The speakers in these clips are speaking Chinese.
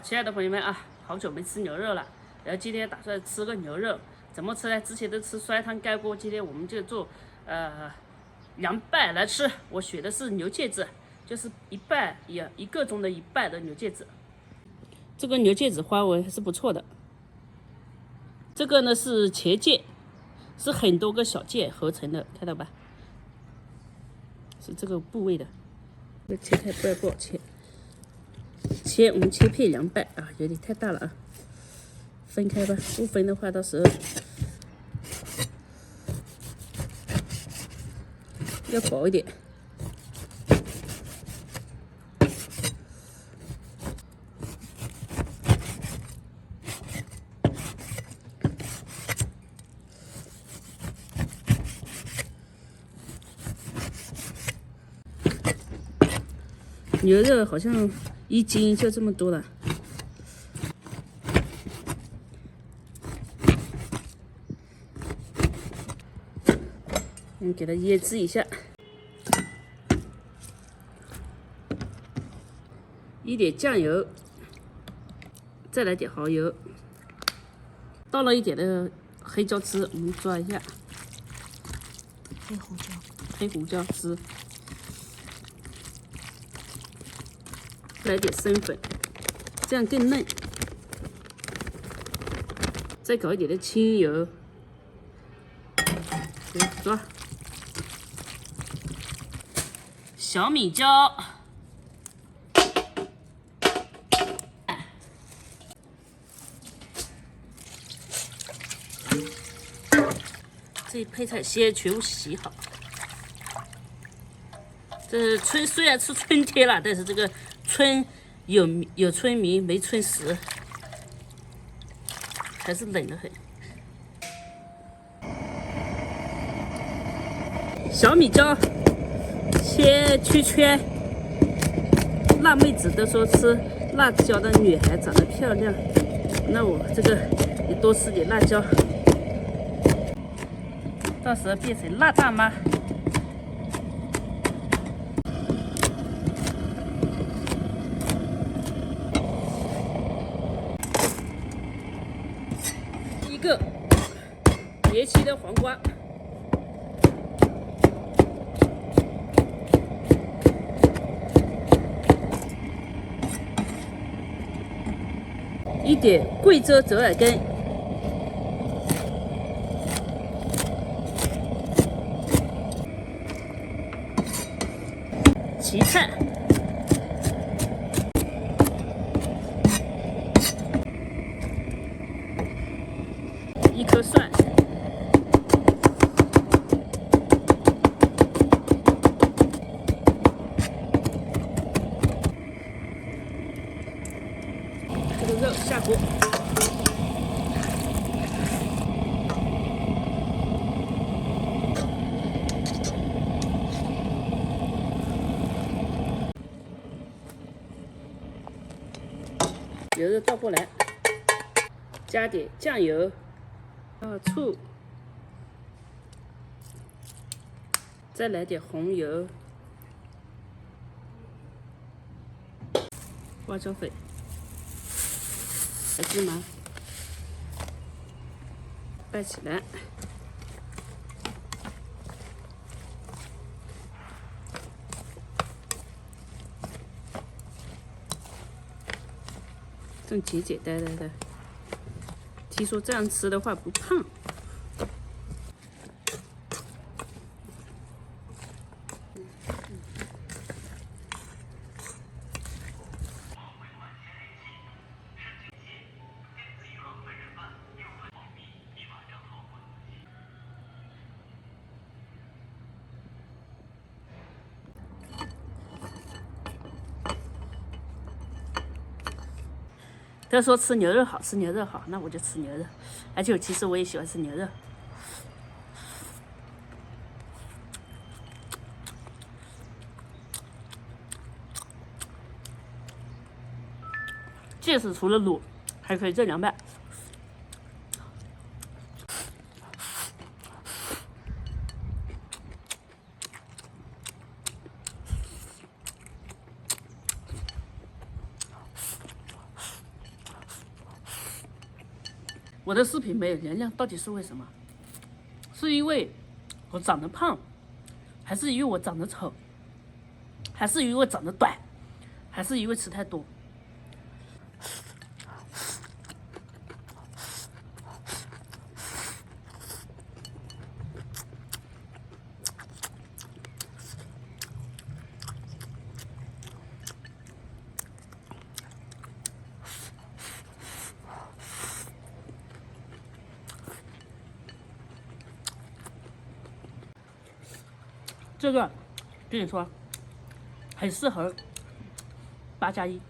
亲爱的朋友们啊，好久没吃牛肉了，然后今天打算吃个牛肉，怎么吃呢？之前都吃酸汤盖锅，今天我们就做凉拌来吃。我选的是牛腱子，就是一个中的一半的牛腱子。这个牛腱子花纹还是不错的。这个呢是前腱，是很多个小腱合成的，看到吧？是这个部位的。这切开不好切。我们切片凉拌啊，有点太大了啊，分开吧，不分的话到时候要薄一点。牛肉好像1斤就这么多了。给它腌制一下，一点酱油，再来点蚝油，倒了一点的黑椒汁，我们抓一下，黑胡椒汁，来点生粉，这样更嫩。再搞一点的清油，抓。小米椒，这配菜先全部洗好。这虽然是春天了，但是这个春有春眠没春时，还是冷得很。小米椒。切曲圈，辣妹子都说吃辣椒的女孩长得漂亮，那我这个也多吃点辣椒，到时候变成辣大妈。一个年轻的黄瓜。一点贵州折耳根，芹菜，一颗蒜，这个肉下锅。牛肉倒过来，加点酱油，醋，再来点红油，花椒粉，芝麻，拌起来。这简简单单的，听说这样吃的话不胖。他说吃牛肉好，吃牛肉好，那我就吃牛肉。而且其实我也喜欢吃牛肉。即使除了卤，还可以这凉拌。我的视频没有流量，到底是为什么？是因为我长得胖，还是因为我长得丑，还是因为我长得短，还是因为吃太多？这个跟你说，很适合8+1。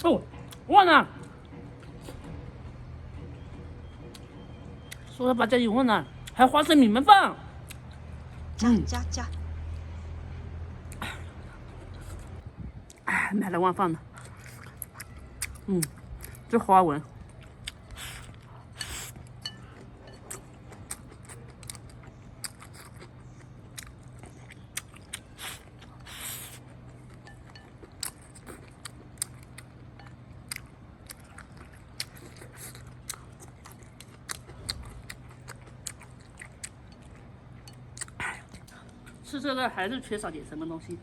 哦，忘了，说到8+1忘了，还有花生米焖饭。加。哎，买了忘放了。这花纹。吃这个还是缺少点什么东西。